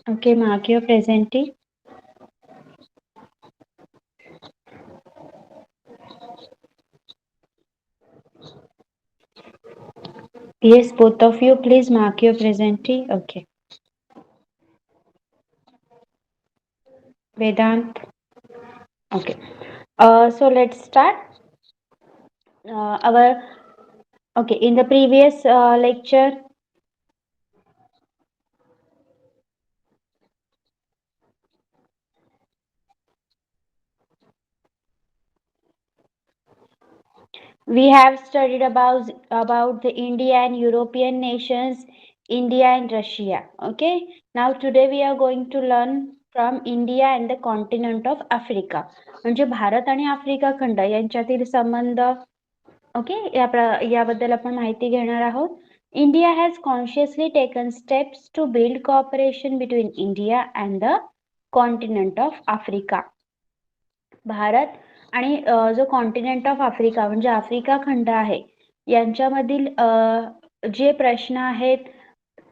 Okay, mark your presenting. Yes, both of you, please mark your presenting. Okay. Vedant. Okay. So let's start. Our okay. In the previous lecture, we have studied about the India and European nations, India and Russia. Okay. Now today we are going to learn from India and the continent of Africa. म्हणजे भारत आणि Africa खंड यांच्यातील संबंध. Okay, याबद्दल आपण माहिती घेणार आहोत. India has consciously taken steps to build cooperation between India and the continent of Africa. भारत आणि जो कॉन्टिनेंट ऑफ आफ्रिका म्हणजे आफ्रिका खंड आहे यांच्यामधील जे प्रश्न आहेत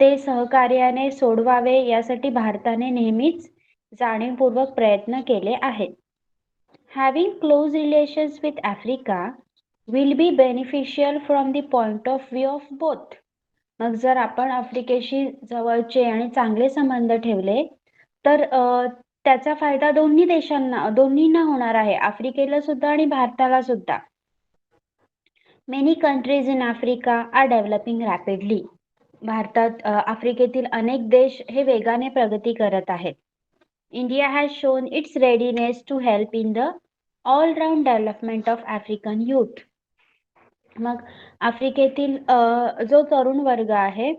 ते सहकार्याने सोडवावे यासाठी भारताने नेहमीच जाणीवपूर्वक प्रयत्न केले आहेत. Having close relations with Africa will be beneficial from the point of view of both. मग जर आपण आफ्रिकेशी जवळचे आणि चांगले संबंध ठेवले तर त्याचा फायदा दोन्हींना होणार आहे, आफ्रिकेला सुद्धा आणि भारताला सुद्धा. Many countries in Africa are developing rapidly. भारतात आफ्रिकेतील अनेक देश हे वेगाने प्रगती करत आहेत. India has shown its readiness to help in the all-round development of African youth. मग आफ्रिकेतील जो तरुण वर्ग आहे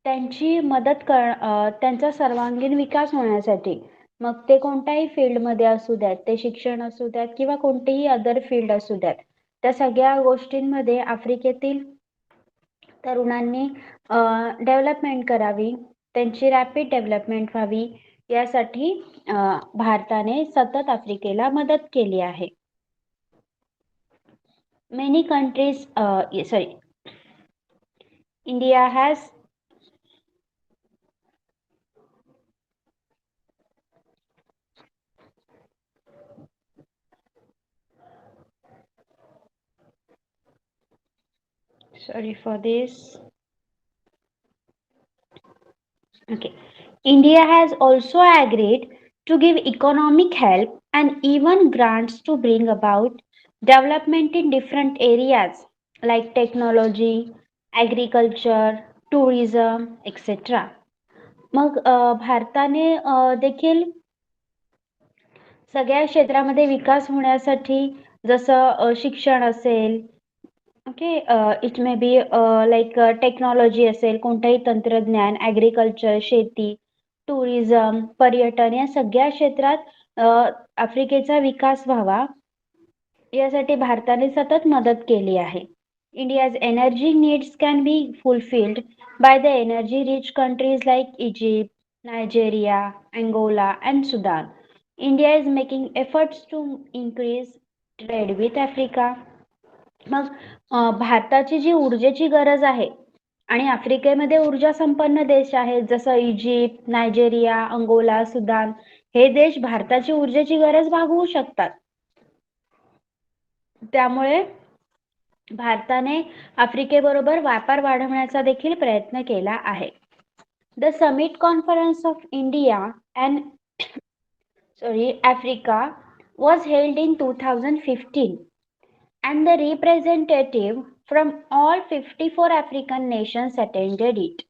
त्यांची त्यांचा सर्वांगीण विकास होण्यासाठी, मग ते कोणत्याही फील्डमध्ये असू द्यात, ते शिक्षण असू द्यात किंवा कोणतेही अदर फील्ड असू द्यात, त्या सगळ्या गोष्टींमध्ये आफ्रिकेतील तरुणांनी डेव्हलपमेंट करावी, त्यांची रॅपिड डेव्हलपमेंट व्हावी यासाठी भारताने सतत आफ्रिकेला मदत केली आहे. Many countries, India has sorry for this. Okay. India has also agreed to give economic help and even grants to bring about development in different areas like technology, agriculture, tourism, etc. मग भारताने देखील सगळ्या क्षेत्रामध्ये विकास होण्यासाठी जसं शिक्षण असेल, okay, it may be like technology असेल, कोणतंही तंत्रज्ञान, ॲग्रिकल्चर, शेती, टुरिझम, पर्यटन या सगळ्या क्षेत्रात आफ्रिकेचा विकास व्हावा यासाठी भारताने सतत मदत केली आहे. India's energy needs can be fulfilled by the energy rich countries like Egypt, Nigeria, Angola and Sudan. India is making efforts to increase trade with Africa. मग भारताची जी ऊर्जेची गरज आहे आणि आफ्रिकेमध्ये ऊर्जा संपन्न देश आहेत जसं इजिप्त, नायजेरिया, अंगोला, सुदान हे देश भारताची ऊर्जेची गरज भागवू शकतात. त्यामुळे भारताने आफ्रिकेबरोबर व्यापार वाढवण्याचा देखील प्रयत्न केला आहे. The summit conference of India and Africa was held in 2015 and the representative from all 54 African nations attended it.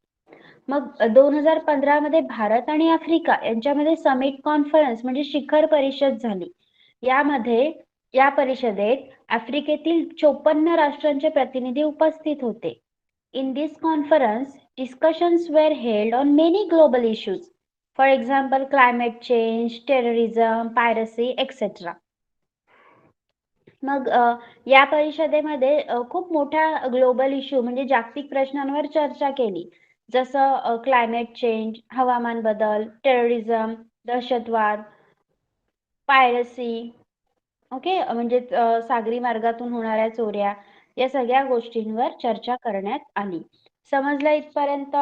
मग 2015 मध्ये भारत आणि आफ्रिका यांच्यामध्ये समिट कॉन्फरन्स म्हणजे शिखर परिषद झाली. या परिषदेत आफ्रिकेतील 54 राष्ट्रांचे प्रतिनिधी उपस्थित होते. In this conference, discussions were held on many global issues. For example, climate change, terrorism, piracy, etc. मग या परिषदेमध्ये खूप मोठ्या ग्लोबल इश्यू म्हणजे जागतिक प्रश्नांवर चर्चा केली, जसं क्लायमेट चेंज, हवामान बदल, टेररिझम, दहशतवाद, पायरसी, ओके, म्हणजे सागरी मार्गातून होणाऱ्या चोऱ्या या सगळ्या गोष्टींवर चर्चा करण्यात आली. समजलं इथपर्यंत?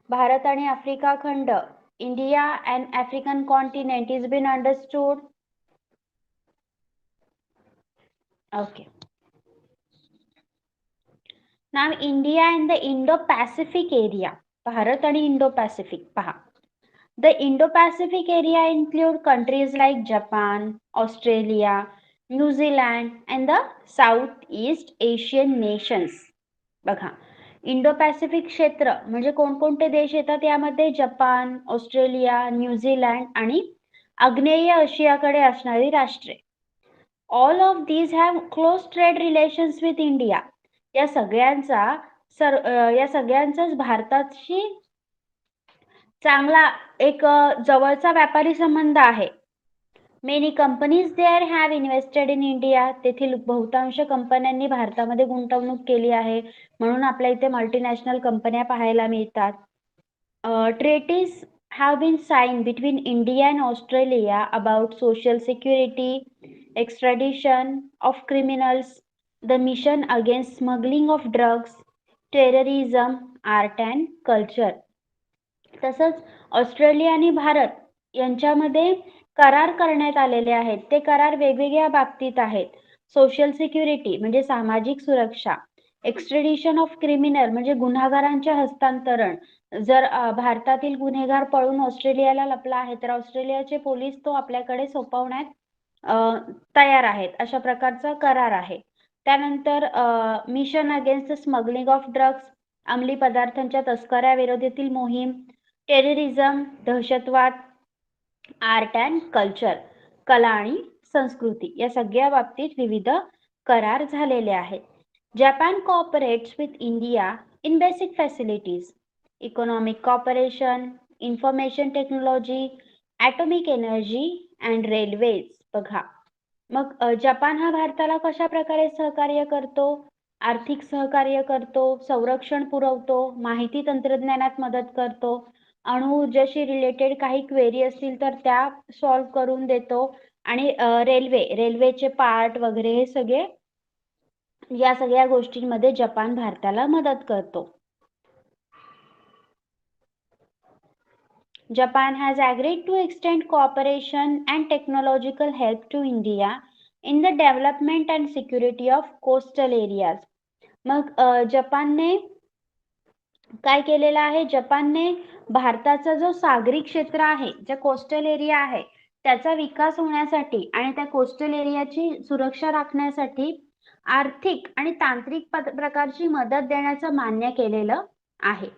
भारत आणि आफ्रिका खंड India and African continent is been understood. Okay. Now India and the Indo-Pacific area. Bharat आणि Indo-Pacific पहा. The Indo-Pacific area include countries like Japan, Australia, New Zealand and the Southeast Asian nations. बघा, Indo Pacific क्षेत्र म्हणजे कोणकोणते देश येतात यामध्ये? Japan, Australia, New Zealand आणि आग्नेय आशियाकडे असणारी राष्ट्रे. All of these have close trade relations with India. या सगळ्यांचाच भारताशी चांगला एक जवळचा व्यापारी संबंध आहे. Many companies there have invested in India. तेथील बहुतांश कंपन्यांनी भारतामध्ये गुंतवणूक केली आहे, म्हणून आपल्या इथे मल्टीनॅशनल कंपन्या पाहायला मिळतात. ट्रेटीज have been signed between India and Australia about social security, extradition of criminals, the mission against smuggling of drugs, terrorism, art and culture. तसंच ऑस्ट्रेलिया आणि भारत यांच्यामध्ये करार करण्यात आलेले आहेत. ते करार वेगवेगळ्या बाबतीत आहेत. सोशल सिक्युरिटी म्हणजे सामाजिक सुरक्षा, एक्स्ट्रेडिशन ऑफ क्रिमिनल म्हणजे गुन्हेगारांचे हस्तांतरण. जर भारतातील गुन्हेगार पळून ऑस्ट्रेलियाला लपला आहे तर ऑस्ट्रेलियाचे पोलीस तो आपल्याकडे सोपवण्यात तयार आहेत, अशा प्रकारचा करार आहे. त्यानंतर mission against smuggling of drugs, अंमली पदार्थांच्या तस्कऱ्याविरोधातील मोहीम, टेररिझम दहशतवाद, आर्ट अँड कल्चर कला आणि संस्कृती, या सगळ्या बाबतीत विविध करार झालेले आहेत. Japan cooperates with India in basic facilities, economic cooperation, information technology, atomic energy and railways. बघा, मग जपान हा भारताला कशा प्रकारे सहकार्य करतो? आर्थिक सहकार्य करतो, संरक्षण पुरवतो, माहिती तंत्रज्ञानात मदत करतो, अणुऊर्जेशी रिलेटेड काही क्वेरी असतील तर त्या सॉल्व्ह करून देतो, आणि रेल्वेचे पार्ट वगैरे हे सगळे, या सगळ्या गोष्टींमध्ये जपान भारताला मदत करतो. Japan has agreed to extend cooperation and technological help to India in the development and security of coastal areas. मग जपानने काय केलेलं आहे? जपानने भारताचा जो सागरी क्षेत्र आहे, जे कोस्टल एरिया आहे, त्याचा विकास होण्यासाठी आणि त्या कोस्टल एरियाची सुरक्षा राखण्यासाठी आर्थिक आणि तांत्रिक प्रकारची मदत देण्याचं मान्य केलेलं आहे.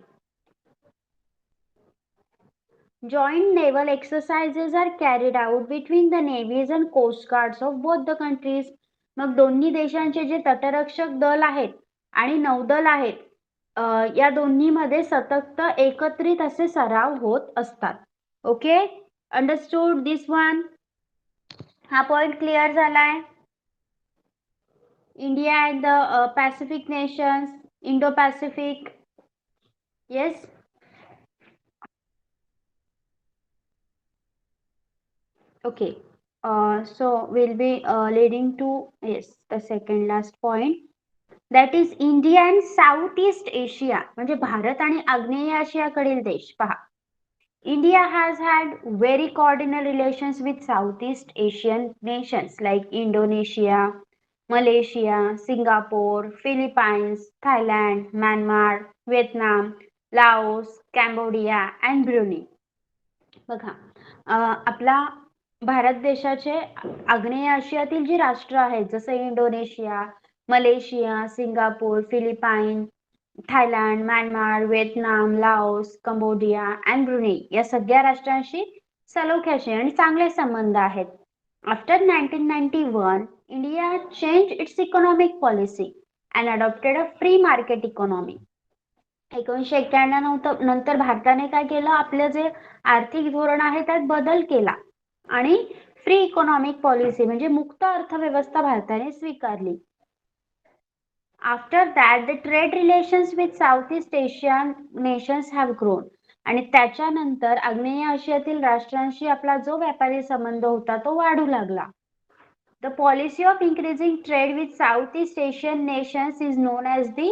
Joint naval exercises are carried out between the navies and coast guards of both the countries. मग दोन्ही देशांचे जे तटरक्षक दल आहेत आणि नौदल आहेत, या दोन्हीमध्ये सतत एकत्रित असे सराव होत असतात. ओके, अंडरस्टूड दिस वन? हा पॉइंट क्लिअर झालाय? India and the Pacific nations, Indo Pacific. Yes. Okay, so we'll be leading to, yes, the second last point, that is India and Southeast Asia म्हणजे भारत आणि आग्नेय आशियाकडील देश. पहा, India has had very cordial relations with Southeast Asian nations like Indonesia, Malaysia, Singapore, Philippines, Thailand, Myanmar, Vietnam, Laos, Cambodia and Brunei. बघा, आपला भारत देशाचे आग्नेय आशियातील जी राष्ट्र आहेत, जसं Indonesia, Malaysia, Singapore, Philippine, Thailand, Myanmar, Vietnam, Laos, Cambodia and Brunei, या सगळ्या राष्ट्रांशी सलोख्याचे आणि चांगले संबंध आहेत. After 1991, India change it's economic policy and adopted a free market economy. 1991 नंतर भारताने काय केलं? आपलं जे आर्थिक धोरण आहे त्यात बदल केला आणि फ्री इकॉनॉमिक पॉलिसी म्हणजे मुक्त अर्थव्यवस्था भारताने स्वीकारली. After that the trade relations with south east Asian nations have grown. आणि त्याच्यानंतर आग्नेय आशियातील राष्ट्रांशी आपला जो व्यापारी संबंध होता तो वाढू लागला. The policy of increasing trade with south east Asian nations is non as the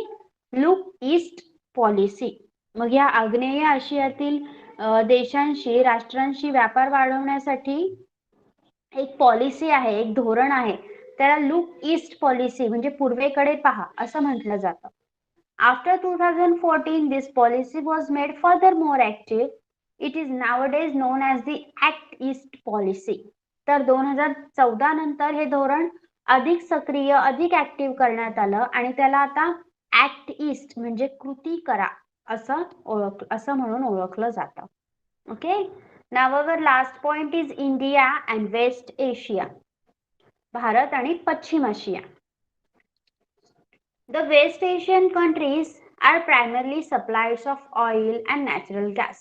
look east policy. मग या आग्नेय आशियातील देशांशी राष्ट्रांशी व्यापार वाढवण्यासाठी एक पॉलिसी आहे, एक धोरण आहे, त्याला लुक ईस्ट पॉलिसी म्हणजे पूर्वेकडे पहा असं म्हटलं जातं. After 2014, this policy was made furthermore active. It is nowadays known as the Act East policy. तर 2014 नंतर हे धोरण अधिक सक्रिय, अधिक ऍक्टिव्ह करण्यात आलं आणि त्याला आता ऍक्ट ईस्ट म्हणजे कृती करा असं म्हणून ओळखलं जातं. Okay, now our last point is India and West Asia. भारत आणि पश्चिम आशिया. The West Asian countries are primarily suppliers of oil and natural gas.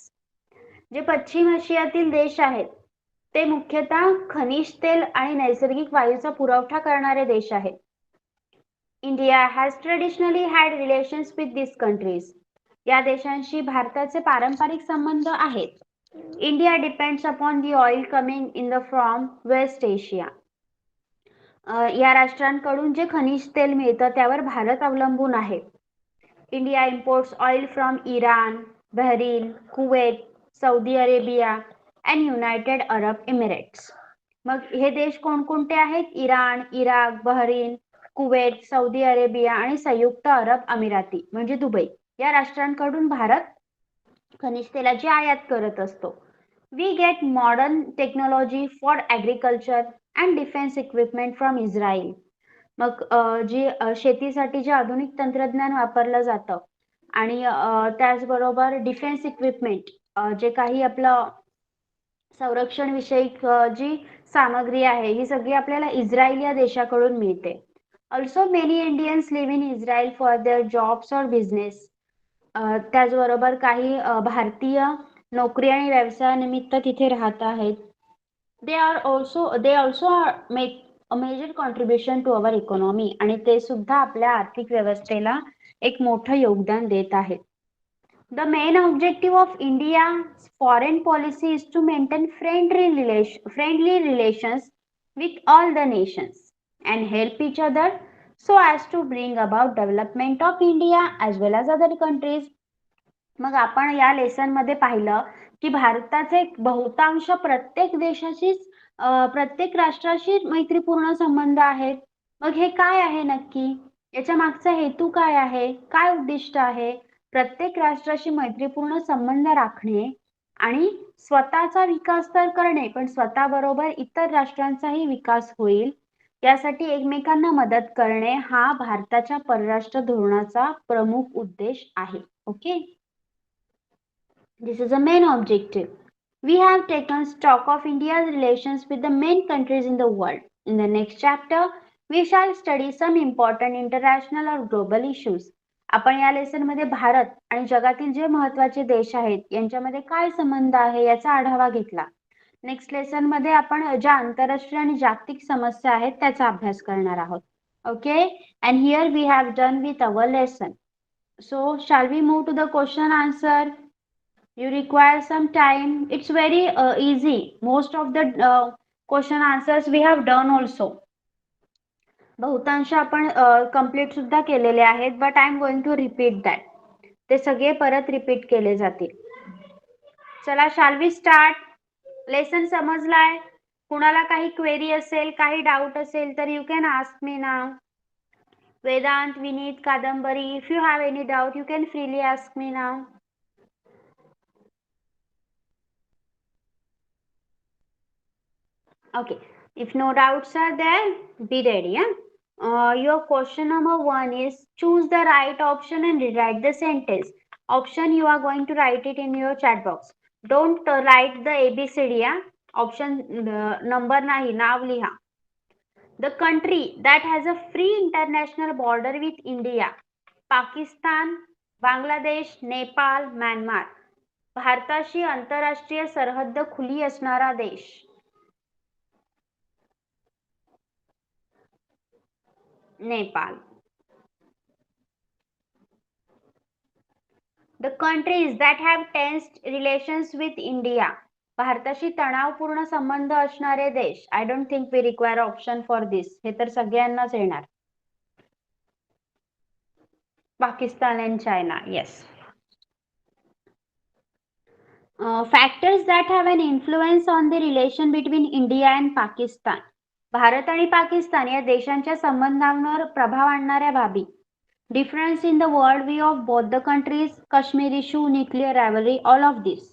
जे पश्चिम आशियातील देश आहेत ते मुख्यतः खनिज तेल आणि नैसर्गिक वायूचा पुरवठा करणारे देश आहेत. India has traditionally had relations with these countries. या देशांशी भारताचे पारंपरिक संबंध आहेत. India depends upon the oil coming in the from West Asia. या राष्ट्रांकडून जे खनिज तेल मिळतं त्यावर भारत अवलंबून आहे. India imports oil from Iran, Bahrain, Kuwait, Saudi Arabia and United Arab Emirates. मग हे देश कोणकोणते आहेत? Iran, Iraq, Bahrain, Kuwait, Saudi Arabia आणि संयुक्त अरब अमिराती म्हणजे दुबई या राष्ट्रांकडून भारत खनिज तेलाची आयात करत असतो. We get modern technology for agriculture and defense equipment from Israel. मग जी शेतीसाठी जे आधुनिक तंत्रज्ञान वापरलं जातं आणि त्याचबरोबर डिफेन्स इक्विपमेंट जे काही आपलं संरक्षण विषयक जी सामग्री आहे ही सगळी आपल्याला इस्रायल या देशाकडून मिळते. Also many Indians live in Israel for their jobs और बिझनेस. त्याचबरोबर काही भारतीय नोकरी आणि व्यवसायानिमित्त तिथे राहत आहेत. they also make a major contribution to our economy आणि ते सुद्धा आपल्या आर्थिक व्यवस्थेला एक मोठं योगदान देत आहेत. The main objective of India's foreign policy is to maintain friendly relations with all the nations and help each other so as to bring about development of India as well as other countries. मग आपण या lesson मध्ये पाहिलं की भारताचे बहुतांश प्रत्येक देशाशीच प्रत्येक राष्ट्राशी मैत्रीपूर्ण संबंध आहेत. मग हे काय आहे नक्की? याच्या मागचा हेतू काय आहे? काय उद्दिष्ट आहे? प्रत्येक राष्ट्राशी मैत्रीपूर्ण संबंध राखणे आणि स्वतःचा विकास तर करणे पण स्वतःबरोबर इतर राष्ट्रांचाही विकास होईल यासाठी एकमेकांना मदत करणे हा भारताच्या परराष्ट्र धोरणाचा प्रमुख उद्देश आहे. Okay, this is the main objective. We have taken stock of India's relations with the main countries in the world. In the next chapter, we shall study some important international or global issues. आपण या lesson मध्ये भारत आणि जगातील जे महत्त्वाचे देश आहेत यांच्यामध्ये काय संबंध आहे याचा आढावा घेतला. नेक्स्ट लेसन मध्ये आपण ज्या आंतरराष्ट्रीय आणि जागतिक समस्या आहेत त्याचा अभ्यास करणार आहोत. Okay, and here we have done with our lesson. So shall we move to the question answer? You require some time. It's very easy. Most of the question answers we have done also. बहुतांश आपण complete सुद्धा केलेले आहेत, but I am going to repeat that. ते सगळे परत repeat केले जातील. चला, शाल वी स्टार्ट? लेसन समजलाय? कुणाला काही क्वेरी असेल, काही डाऊट असेल तर यू कॅन आस्क मी नाव. वेदांत, विनीत, कादंबरी, if you have any doubt you can freely ask me now. Okay, if no doubts are there, be ready. Your question number 1 is choose the right option and rewrite the sentence. Option you are going to write it in your chat box. Don't write the ABCD. Option number nahi, nav liha. The country that has a free international border with India: Pakistan, Bangladesh, Nepal, Myanmar. भारताशी आंतरराष्ट्रीय सरहद्द खुली असणारा देश. Nepal. The countries that have tense relations with India. भारताशी तणावपूर्ण संबंध असणारे देश. I don't think we require option for this. हे तर सगळ्यांनाच येणार. Pakistan and China. Yes. Factors that have an influence on the relation between India and Pakistan. Bharat आणि पाकिस्तान या देशांच्या संबंधांवर प्रभाव आणणाऱ्या बाबी. Difference in the world view of both the countries, Kashmir issue, nuclear rivalry, all of this.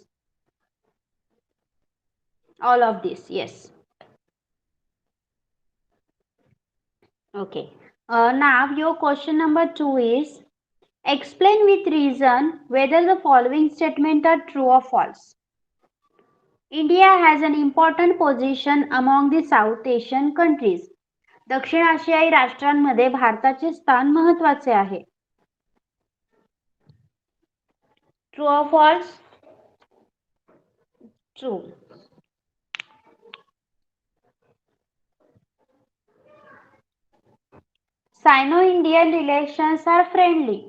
All of this, yes. Okay. Now your question number 2 is explain with reason whether the following statements are true or false. India has an important position among the South Asian countries. दक्षिण आशियाई राष्ट्रांमध्ये भारताचे स्थान महत्वाचे आहे. True or false? True. Sino-Indian relations are friendly.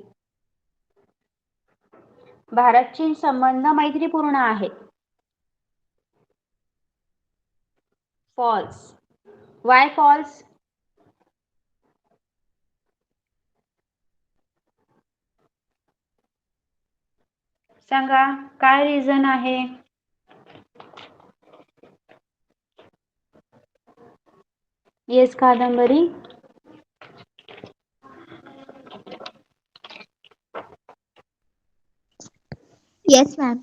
Bharat चीन संबंध मैत्रीपूर्ण आहेत. False. Why false? सांगा काय रिझन आहे? येस कादंबरी. Yes ma'am.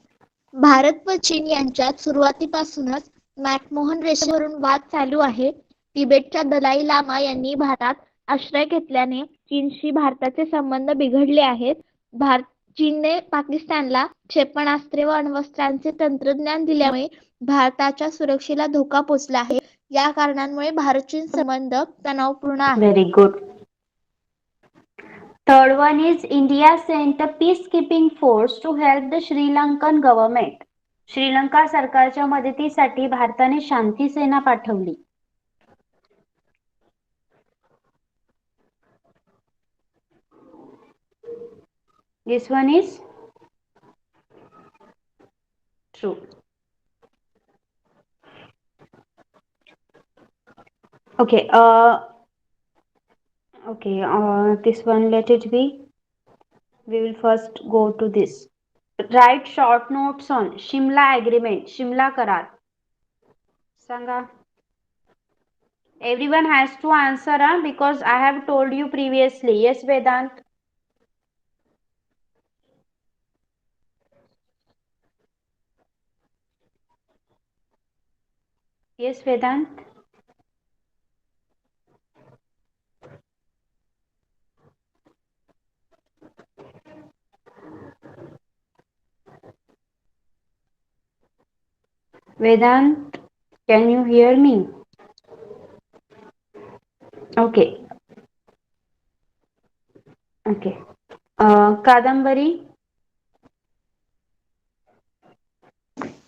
भारत व चीन यांच्यात सुरुवातीपासूनच मॅकमोहन रेषेवरून वाद चालू आहे. तिबेटच्या दलाई लामा यांनी भारतात आश्रय घेतल्याने चीनशी भारताचे संबंध बिघडले आहेत. चीनने पाकिस्तानला क्षेपणास्त्रे व अण्वस्त्रांचे तंत्रज्ञान दिल्यामुळे भारताच्या सुरक्षेला धोका पोचला आहे. या कारणांमुळे भारत चीन संबंध तणावपूर्ण आहे. Very good. Third one is India sent a peacekeeping force to help the Sri Lankan government. Sri Lanka सरकारच्या मदतीसाठी भारताने शांती सेना पाठवली. This one is true. Okay. This one let it be. We will first go to this. Write short notes on Shimla Agreement. Shimla Karar. Sanga. Everyone has to answer because I have told you previously. Yes, Vedant. Yes, Vedant. Vedant, can you hear me? Okay. Okay. Kadambari.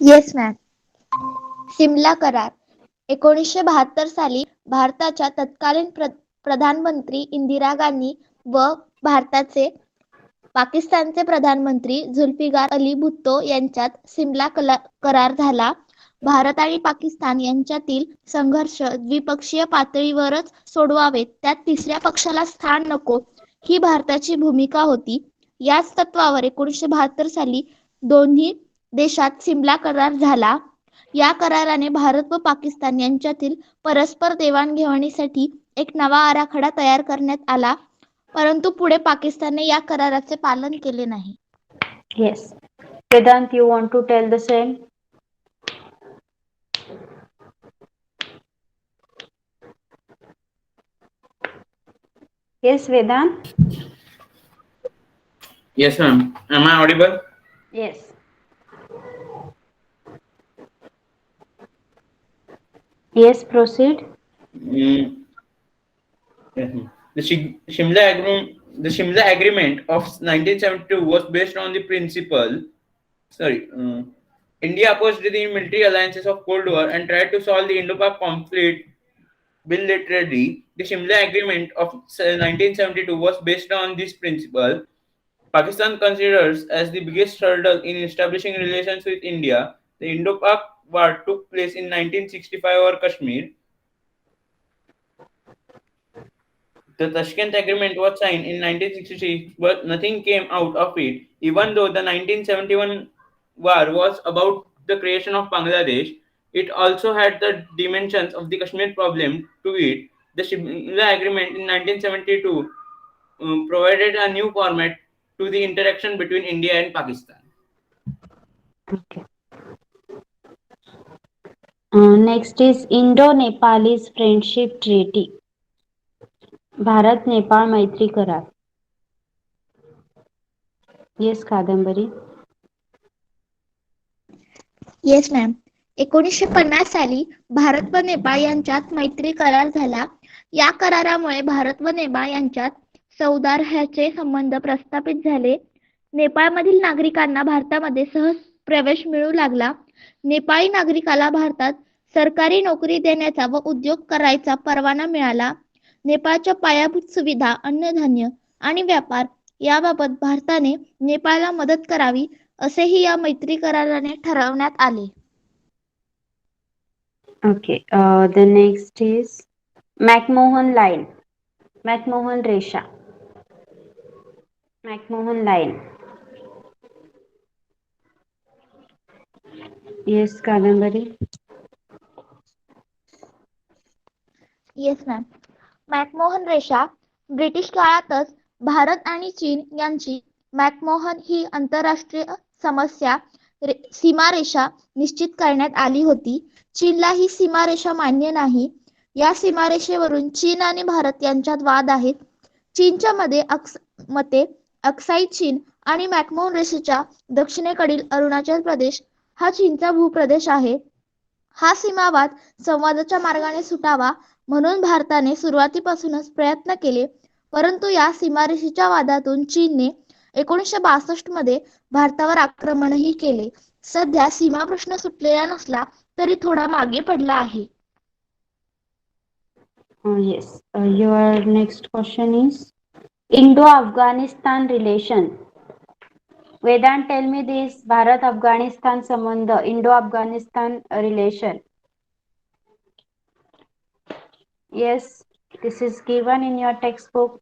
Yes ma'am. Shimla करार 1972 साली भारताच्या तत्कालीन प्रधानमंत्री इंदिरा गांधी व भारताचे पाकिस्तानचे प्रधानमंत्री जुल्फिकार अली भुत्तो यांच्यात सिमला करार झाला. भारत आणि पाकिस्तान यांच्यातील संघर्ष द्विपक्षीय पातळीवरच सोडवावेत, त्यात तिसऱ्या पक्षाला स्थान नको, ही भारताची भूमिका होती. याच तत्वावर 1972 साली दोन्ही देशात सिमला करार झाला. या कराराने भारत व पाकिस्तान यांच्यातील परस्पर देवाणघेवाणीसाठी एक नवा आराखडा तयार करण्यात आला, परंतु पुढे पाकिस्तानने या कराराचे पालन केले नाही. Yes. Vedant, you want to tell the same? Yes, Vedant. Yes, ma'am. Am I audible? Yes. Yes, proceed. Yes, ma'am. The Shimla Agreement of 1972 was based on the principle. India opposed the military alliances of Cold War and tried to solve the Indo-Pak conflict bilaterally. The Shimla Agreement of 1972 was based on this principle. Pakistan considers as the biggest hurdle in establishing relations with India. The Indo-Pak War took place in 1965 over Kashmir. The Tashkent Agreement was signed in 1966, but nothing came out of it, even though the 1971 war was about the creation of Bangladesh. It also had the dimensions of the Kashmir problem to it. The Shimla Agreement in 1972 provided a new format to the interaction between India and Pakistan. Okay. Next is Indo-Nepalese Friendship Treaty. Bharat Nepal मैत्री करार. Yes कादंबरी. Yes ma'am. 1950 साली भारत व नेपाळ यांच्यात मैत्री करार झाला. या करारामुळे भारत व नेपाळ यांच्यात सौहार्दाचे संबंध प्रस्थापित झाले. नेपाळमधील नागरिकांना भारतामध्ये सहज प्रवेश मिळू लागला. नेपाळी नागरिकाला भारतात सरकारी नोकरी देण्याचा व उद्योग करायचा परवाना मिळाला. नेपाळच्या पायाभूत सुविधा, अन्नधान्य आणि व्यापार याबाबत भारताने नेपाळला मदत करावी असेही या मैत्री कराराने ठरवण्यात आले. Okay. The next is McMahon Line. McMahon रेषा. McMahon Line. Yes कादंबरी. Yes ma'am. मॅकमोहन रेषा ब्रिटिश काळातच भारत आणि चीन यांची मॅकमोहन ही आंतरराष्ट्रीय सीमारेषा निश्चित करण्यात आली होती. चीनला ही सीमारेषा मान्य नाही. या सीमारेषेवरून चीन आणि भारत यांच्यात वाद आहेत. चीनच्या मते अक्साई चीन आणि मॅकमोहन रेषेच्या दक्षिणेकडील अरुणाचल प्रदेश हा चीनचा भूप्रदेश आहे. हा सीमावाद संवादाच्या मार्गाने सुटावा म्हणून भारताने सुरुवातीपासूनच प्रयत्न केले, परंतु या सीमारेषेच्या वादातून चीनने 1962 मध्ये भारतावर आक्रमणही केले. सध्या सीमाप्रश्न सुटलेला नसला तरी थोडा मागे पडला आहे. Yes. Your next question is Indo-Afghanistan Relation. Vedant, tell me this Bharat-Afghanistan संबंध, Indo-Afghanistan Relation. Yes, this is given in your textbook.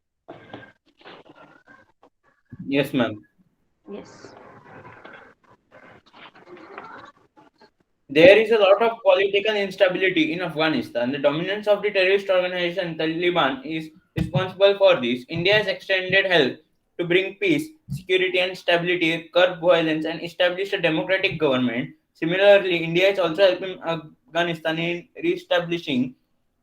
Yes, ma'am. Yes. There is a lot of political instability in Afghanistan. The dominance of the terrorist organization Taliban is responsible for this. India has extended help to bring peace, security, and stability, curb violence, and establish a democratic government. Similarly, India is also helping Afghanistan in re-establishing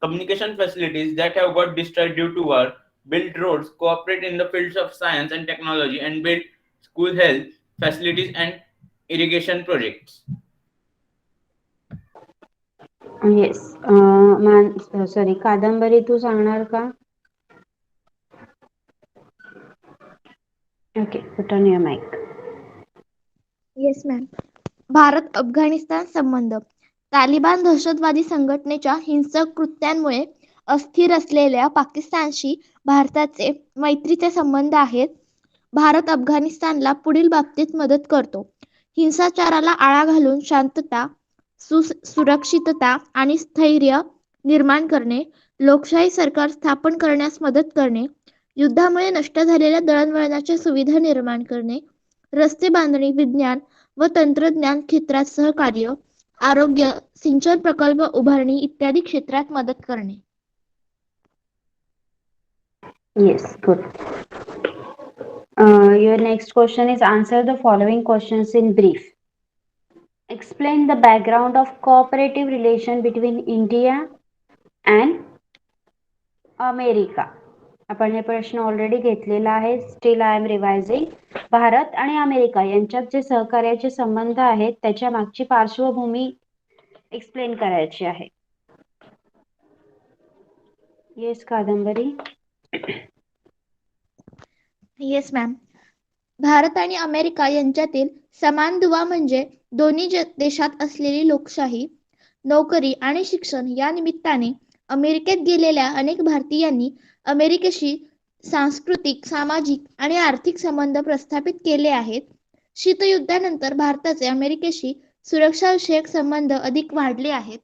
communication facilities that have got destroyed due to war, build roads, cooperate in the fields of science and technology, and build school health facilities and irrigation projects. Yes. Sorry, कादंबरी तू सांगणार का? Okay, put on your mic. Yes ma'am. Bharat Afghanistan संबंध. तालिबान दहशतवादी संघटनेच्या हिंसक कृत्यांमुळे अस्थिर असलेल्या पाकिस्तानशी भारताचे मैत्रीचे संबंध आहेत. भारत अफगाणिस्तानला पुढील बाबतीत मदत करतो: हिंसाचाराला आळा घालून शांतता, सुरक्षितता आणि स्थैर्य निर्माण करणे, लोकशाही सरकार स्थापन करण्यास मदत करणे, युद्धामुळे नष्ट झालेल्या दळणवळणाच्या सुविधा निर्माण करणे, रस्ते बांधणी, विज्ञान व तंत्रज्ञान क्षेत्रात सहकार्य, आरोग्य, सिंचन प्रकल्प उभारणी इत्यादी क्षेत्रात मदत करणे. Yes, good. Your next question is answer the following questions in brief. Explain the background of cooperative relation between India and America. आपण हे प्रश्न ऑलरेडी घेतलेला आहे. Still I am revising. Bharat आणि अमेरिका यांच्यात जे सहकार्याचे संबंध आहेत त्याच्या मागची पार्श्वभूमी एक्सप्लेन करायची आहे. येस कादंबरी. Yes ma'am. भारत आणि अमेरिका यांच्यातील समान दुवा म्हणजे दोन्ही देशात असलेली लोकशाही, नोकरी आणि शिक्षण. या निमित्ताने अमेरिकेत गेलेल्या अनेक भारतीयांनी अमेरिकेशी सांस्कृतिक, सामाजिक आणि आर्थिक संबंध प्रस्थापित केले आहेत. शीतयुद्धानंतर भारताचे अमेरिकेशी सुरक्षाविषयक संबंध अधिक वाढले आहेत.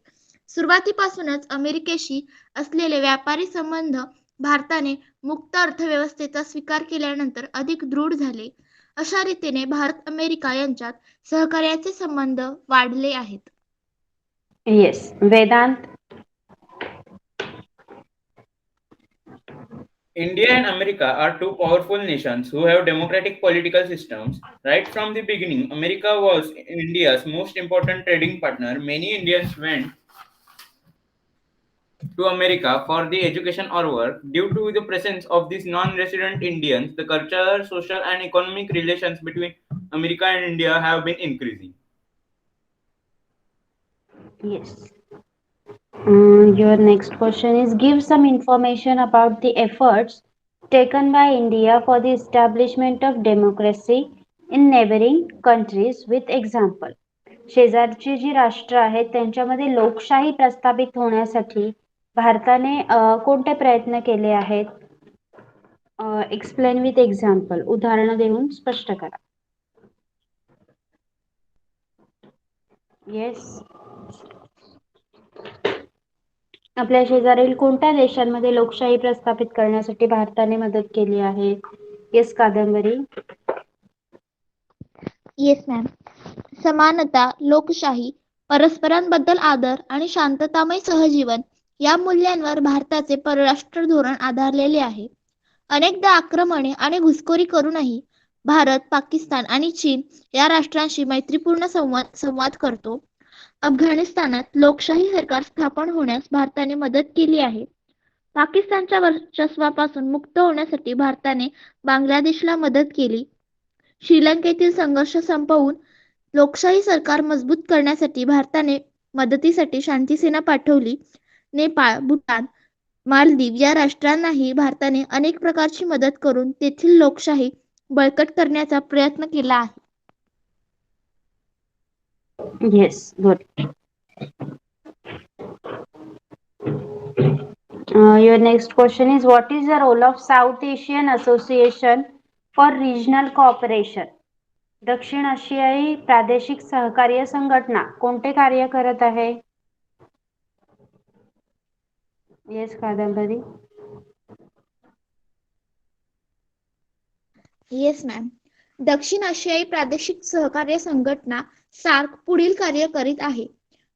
सुरुवातीपासूनच अमेरिकेशी असलेले व्यापारी संबंध भारताने मुक्त अर्थव्यवस्थेचा स्वीकार केल्यानंतर अधिक दृढ झाले. अशा रीतीने भारत अमेरिका यांच्यात सहकार्याचे संबंध वाढले आहेत. Yes, Vedant. India and America are two powerful nations who have democratic political systems. Right from the beginning, America was India's most important trading partner. Many Indians went to America for the education or work. Due to the presence of these non-resident Indians, the cultural, social, and economic relations between America and India have been increasing. Yes. Your next question is give some information about the efforts taken by India for the establishment of democracy in neighboring countries with example. शेजारची जी राष्ट्र आहेत त्यांच्यामध्ये लोकशाही प्रस्थापित होण्यासाठी भारताने कोणते प्रयत्न केले आहेत? Explain with example. उदाहरण देऊन स्पष्ट करा. येस. आपल्या शेजारील कोणत्या देशांमध्ये लोकशाही प्रस्थापित करण्यासाठी भारताने मदत केली आहे? येस कादंबरी. Yes ma'am. समानता, लोकशाही, परस्परांबद्दल आदर आणि शांततामय सहजीवन या मूल्यांवर भारताचे परराष्ट्र धोरण आधारलेले आहे. अनेकदा आक्रमणे आणि घुसखोरी करूनही भारत, पाकिस्तान आणि चीन या राष्ट्रांशी मैत्रीपूर्ण संवाद करतो. अफगाणिस्तानात लोकशाही सरकार स्थापन होण्यास भारताने मदत केली आहे. पाकिस्तानच्या वर्चस्वापासून मुक्त होण्यासाठी भारताने बांगलादेशला मदत केली. श्रीलंकेतील संघर्ष संपवून लोकशाही सरकार मजबूत करण्यासाठी भारताने मदतीसाठी शांतीसेना पाठवली. नेपाळ, भूतान, मालदीव या राष्ट्रांनाही भारताने अनेक प्रकारची मदत करून तेथील लोकशाही बळकट करण्याचा प्रयत्न केला आहे. Yes, good. Your next question is what is the role of South Asian Association for Regional Cooperation? दक्षिण आशियाई प्रादेशिक सहकार्य संघटना कोणते कार्य करत आहे? येस कादंबरी. Yes ma'am. दक्षिण आशियाई प्रादेशिक सहकार्य संघटना सार्क पुढील कार्य करीत आहे.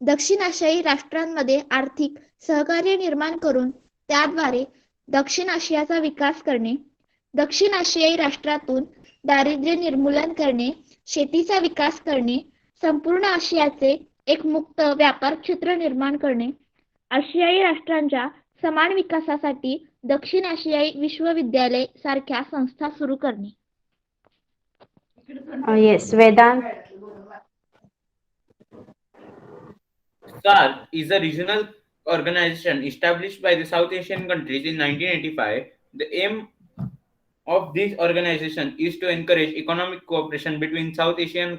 दक्षिण आशियाई राष्ट्रांमध्ये आर्थिक सहकार्य निर्माण करून त्याद्वारे दक्षिण आशियाचा विकास करणे, दक्षिण आशियाई राष्ट्रातून दारिद्र्य निर्मूलन करणे, शेतीचा विकास करणे, संपूर्ण आशियाचे एक मुक्त व्यापार क्षेत्र निर्माण करणे, आशियाई राष्ट्रांच्या समान विकासासाठी दक्षिण आशियाई विश्वविद्यालय सारख्या संस्था सुरू करणे. Yes Vedant. SARC is a regional organization established by the South Asian countries in 1985. The aim of this organization is to encourage economic cooperation between South Asian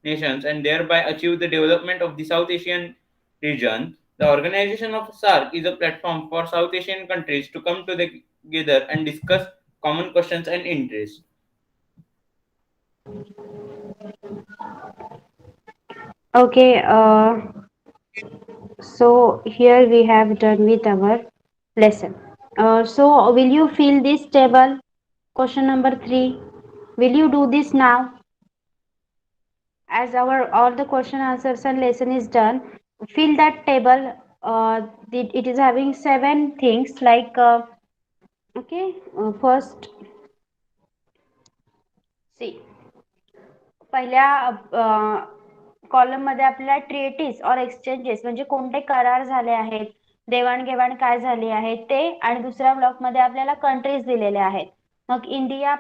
nations and thereby achieve the development of the South Asian region. The organization of SARC is a platform for South Asian countries to come together and discuss common questions and interests. Okay, so here we have done with our lesson. So will you fill this table? Question number 3. Will you do this now? As our all the question answers and lesson is done, fill that table. It is having 7 things like okay. First, see. पहिल्या column मध्ये आपल्याला treaties और exchanges म्हणजे कोणते करार झाले आहेत, देवाणघेवाण काय झाली आहे ते, आणि दुसऱ्या ब्लॉक मध्ये आपल्याला कंट्रीज दिलेले आहेत. मग इंडिया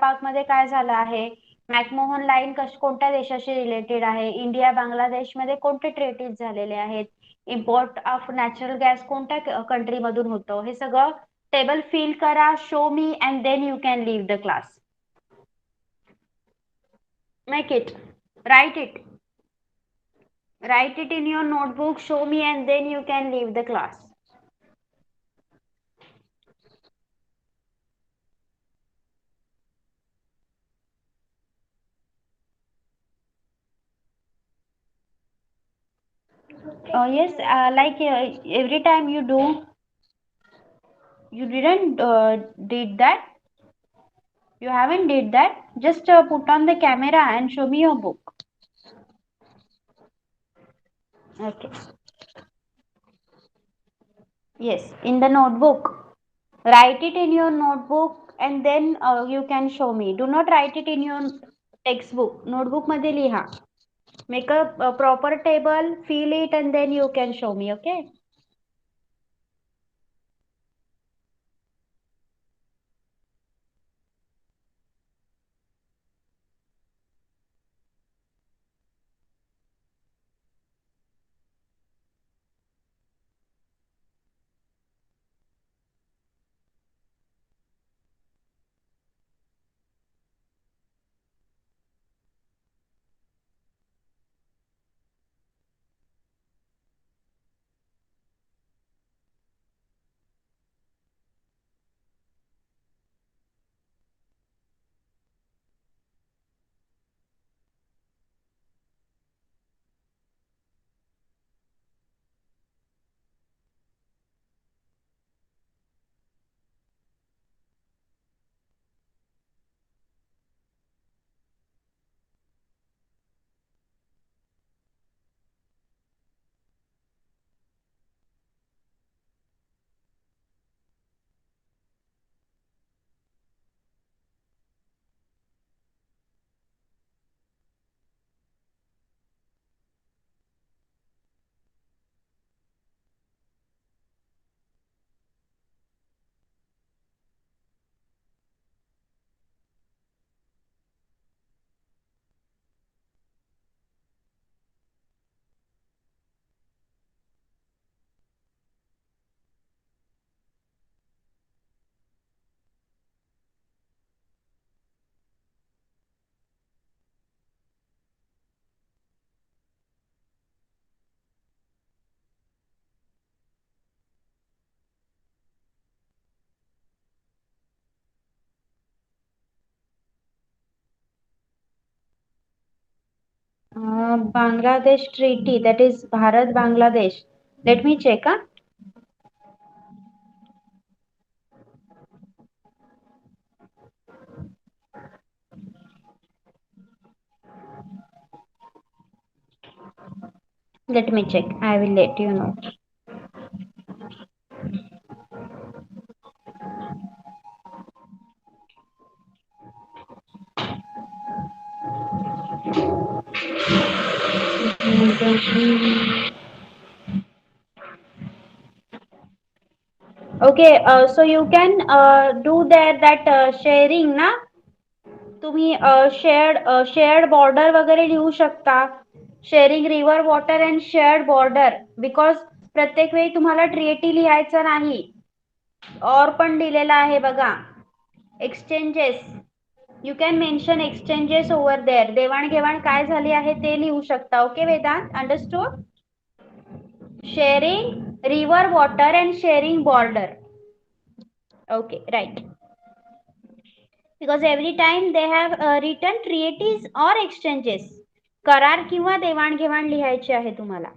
पाक मध्ये काय झालं आहे, मॅकमोहन लाईन कोणत्या देशाशी रिलेटेड आहे, इंडिया बांगलादेश मध्ये कोणते ट्रीटीज झालेले आहेत, इम्पोर्ट ऑफ नॅचरल गॅस कोणत्या कंट्री मधून होतं, हे सगळं टेबल फिल करा, show me and then you can leave the class. Make it, write it in your notebook, show me, and then you can leave the class. Yes, like every time you do, you didn't did that. You haven't did that? Just put on the camera and show me your book. Okay. Yes, in the notebook. Write it in your notebook and then you can show me. Do not write it in your textbook. Notebook मध्ये लिहा. Make a proper table, fill it and then you can show me, okay? Bangladesh Treaty, that is Bharat Bangladesh. Let me check. Huh? Let me check. I will let you know. Okay, so you can do that sharing ना. तुम्ही shared border वगैरे लिहू शकता. Sharing river water and shared border because प्रत्येक वेळी तुम्हाला ट्रिएटी लिहायचं नाही. और पण दिलेला आहे बघा. Exchanges. You can mention exchanges over there. देवाणघेवाण काय झाली आहे ते लिहू शकता. Okay, Vedant? Understood? Sharing river water and sharing border. Okay, right. Because every time they have written treaties or exchanges. करार किंवा देवाणघेवाण लिहायची आहे तुम्हाला.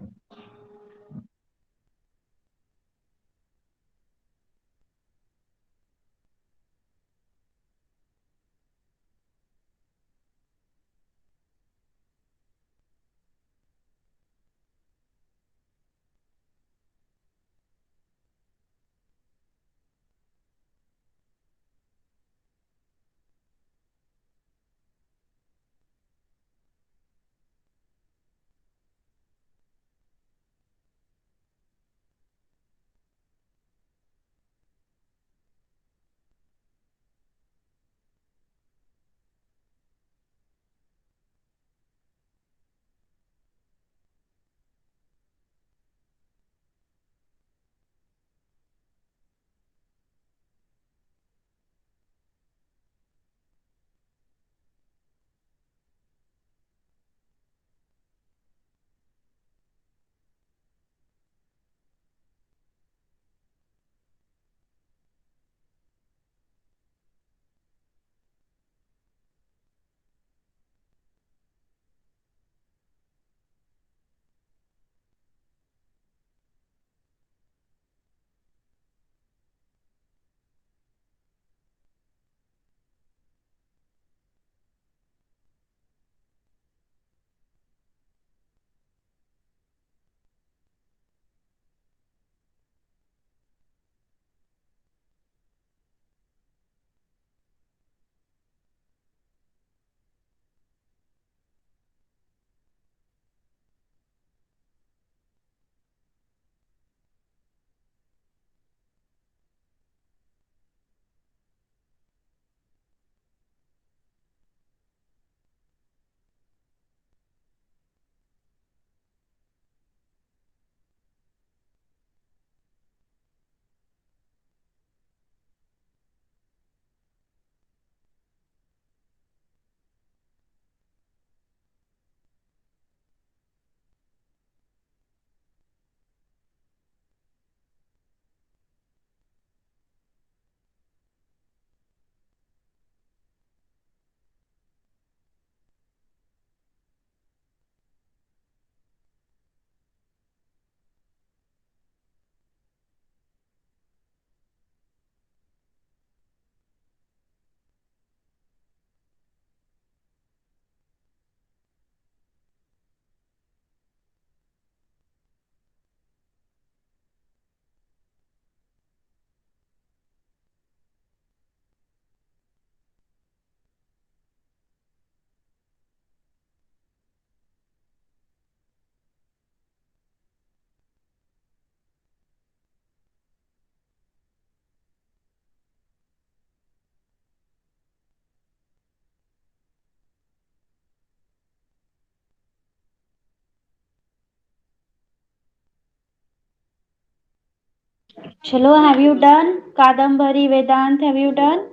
Chalo, have you done? Kadambari, Vedant, have you done?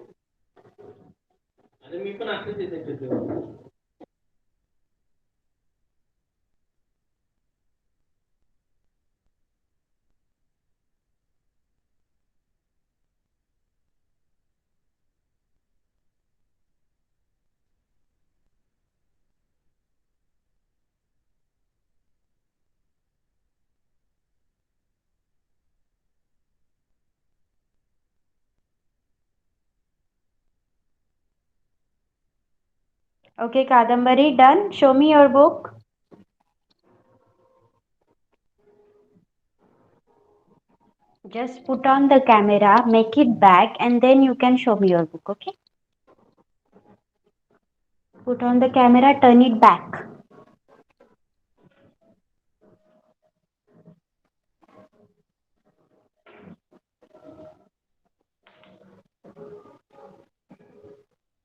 Okay, Kadambari, done. Show me your book. Just put on the camera, make it back, and then you can show me your book, okay? Put on the camera, turn it back.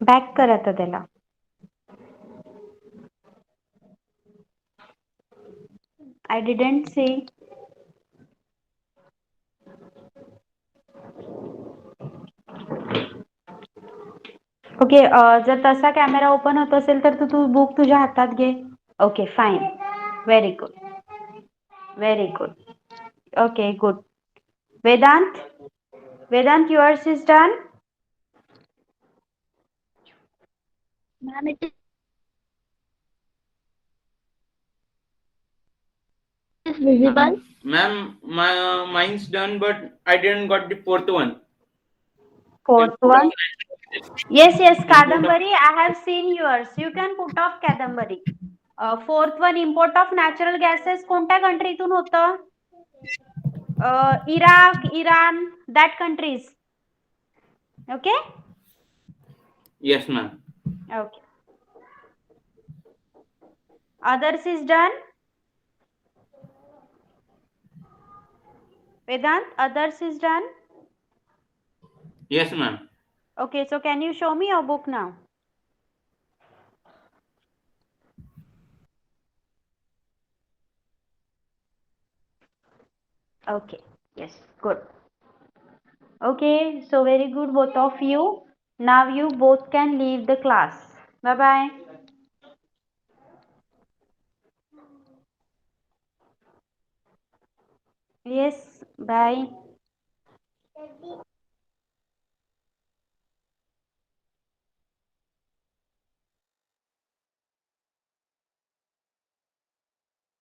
Back कर आता त्याला. I didn't see. Okay जर तसा camera open होत असेल तर तू book तुझ्या हातात घे. Okay fine. Very good. Very good. Okay good. Vedant. Vedant yours is done. Ma'am, it is visible. Ma'am, mine's done, but I didn't got the fourth one. Fourth Import of one. Yes, yes, import of Kadambari, I have seen yours. You can put off Kadambari. Fourth one, import of natural gases कोणत्या कंट्रीतून होतं? Iraq, Iran, that countries. Okay? yes, ma'am. Okay. Others is done. Vedant, others is done. Yes, ma'am. Okay, so can you show me your book now? Okay, yes, good. Okay, so very good, both of you. Now you both can leave the class. Bye bye. Yes, bye.